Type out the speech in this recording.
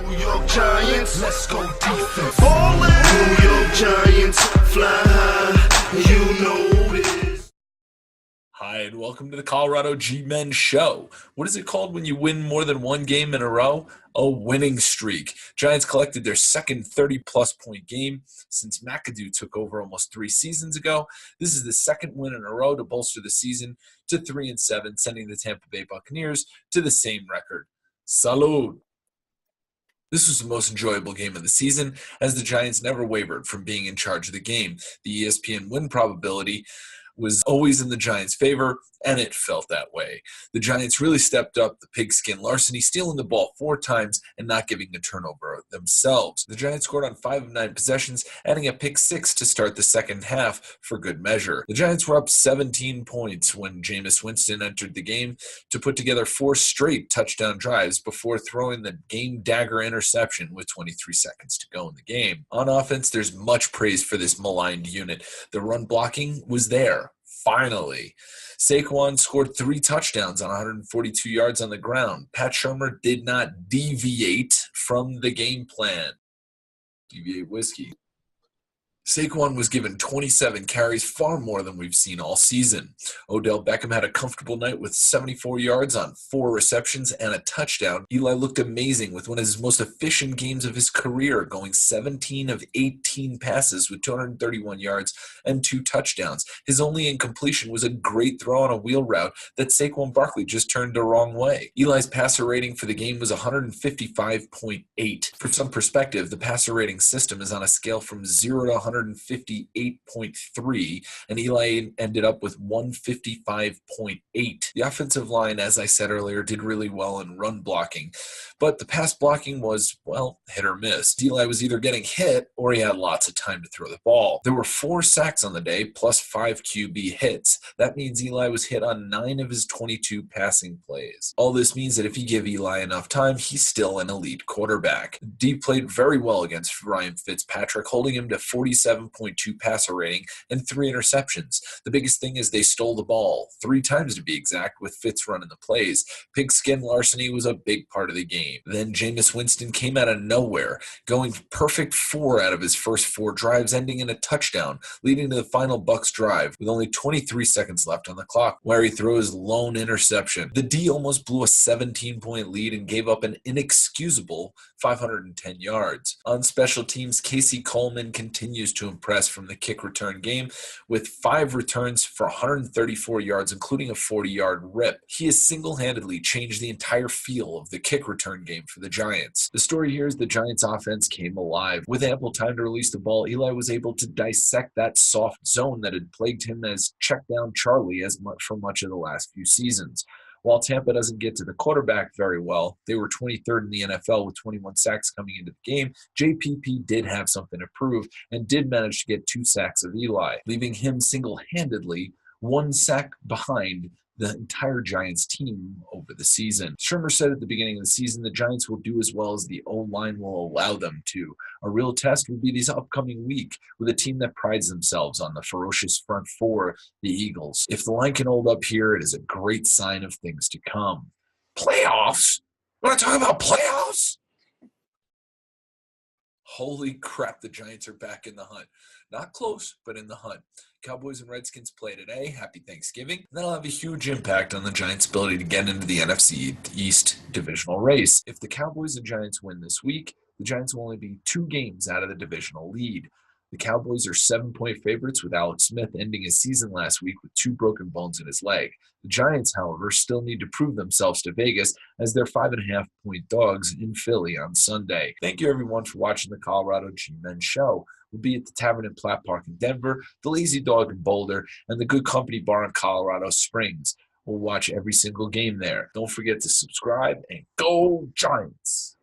New York Giants, let's go defense. Ballin'. New York Giants, fly high, you know this. Hi, and welcome to the Colorado G-Men Show. What is it called when you win more than one game in a row? A winning streak. Giants collected their second 30-plus point game since McAdoo took over almost 3 seasons ago. This is the second win in a row to bolster the season to 3-7, sending the Tampa Bay Buccaneers to the same record. Salud! This was the most enjoyable game of the season, as the Giants never wavered from being in charge of the game. The ESPN win probability was always in the Giants' favor, and it felt that way. The Giants really stepped up the pigskin larceny, stealing the ball 4 times and not giving a turnover themselves. The Giants scored on 5 of 9 possessions, adding a pick 6 to start the second half for good measure. The Giants were up 17 points when Jameis Winston entered the game to put together 4 straight touchdown drives before throwing the game-dagger interception with 23 seconds to go in the game. On offense, there's much praise for this maligned unit. The run blocking was there. Finally, Saquon scored 3 touchdowns on 142 yards on the ground. Pat Shurmur did not deviate from the game plan. Deviate whiskey. Saquon was given 27 carries, far more than we've seen all season. Odell Beckham had a comfortable night with 74 yards on 4 receptions and a touchdown. Eli looked amazing with one of his most efficient games of his career, going 17 of 18 passes with 231 yards and 2 touchdowns. His only incompletion was a great throw on a wheel route that Saquon Barkley just turned the wrong way. Eli's passer rating for the game was 155.8. For some perspective, the passer rating system is on a scale from 0 to 158.3, and Eli ended up with 155.8. The offensive line, as I said earlier, did really well in run blocking, but the pass blocking was, well, hit or miss. Eli was either getting hit or he had lots of time to throw the ball. There were 4 sacks on the day, plus 5 QB hits. That means Eli was hit on 9 of his 22 passing plays. All this means that if you give Eli enough time, he's still an elite quarterback. D played very well against Ryan Fitzpatrick, holding him to 47.2 passer rating and 3 interceptions. The biggest thing is they stole the ball 3 times to be exact, with Fitz running the plays. Pigskin larceny was a big part of the game. Then Jameis Winston came out of nowhere, going perfect 4 out of his first 4 drives, ending in a touchdown, leading to the final Bucs drive with only 23 seconds left on the clock, where he threw his lone interception. The D almost blew a 17-point lead and gave up an inexcusable 510 yards. On special teams, Casey Coleman continues to impress from the kick return game with 5 returns for 134 yards, including a 40-yard rip. He has single-handedly changed the entire feel of the kick return game for the Giants. The story here is the Giants offense came alive. With ample time to release the ball, Eli was able to dissect that soft zone that had plagued him as check down Charlie for much of the last few seasons. While Tampa doesn't get to the quarterback very well, they were 23rd in the NFL with 21 sacks coming into the game. JPP did have something to prove and did manage to get 2 sacks of Eli, leaving him single-handedly 1 sack behind the entire Giants team over the season. Shurmur said at the beginning of the season the Giants will do as well as the O-line will allow them to. A real test will be this upcoming week with a team that prides themselves on the ferocious front 4, the Eagles. If the line can hold up here, it is a great sign of things to come. Playoffs? You want to talk about playoffs? Holy crap, the Giants are back in the hunt. Not close, but in the hunt. Cowboys and Redskins play today. Happy Thanksgiving. That'll have a huge impact on the Giants' ability to get into the NFC East divisional race. If the Cowboys and Giants win this week, the Giants will only be 2 games out of the divisional lead. The Cowboys are 7-point favorites, with Alex Smith ending his season last week with 2 broken bones in his leg. The Giants, however, still need to prove themselves to Vegas as they're 5.5-point dogs in Philly on Sunday. Thank you, everyone, for watching the Colorado G-Men Show. We'll be at the Tavern in Platt Park in Denver, the Lazy Dog in Boulder, and the Good Company Bar in Colorado Springs. We'll watch every single game there. Don't forget to subscribe, and go Giants!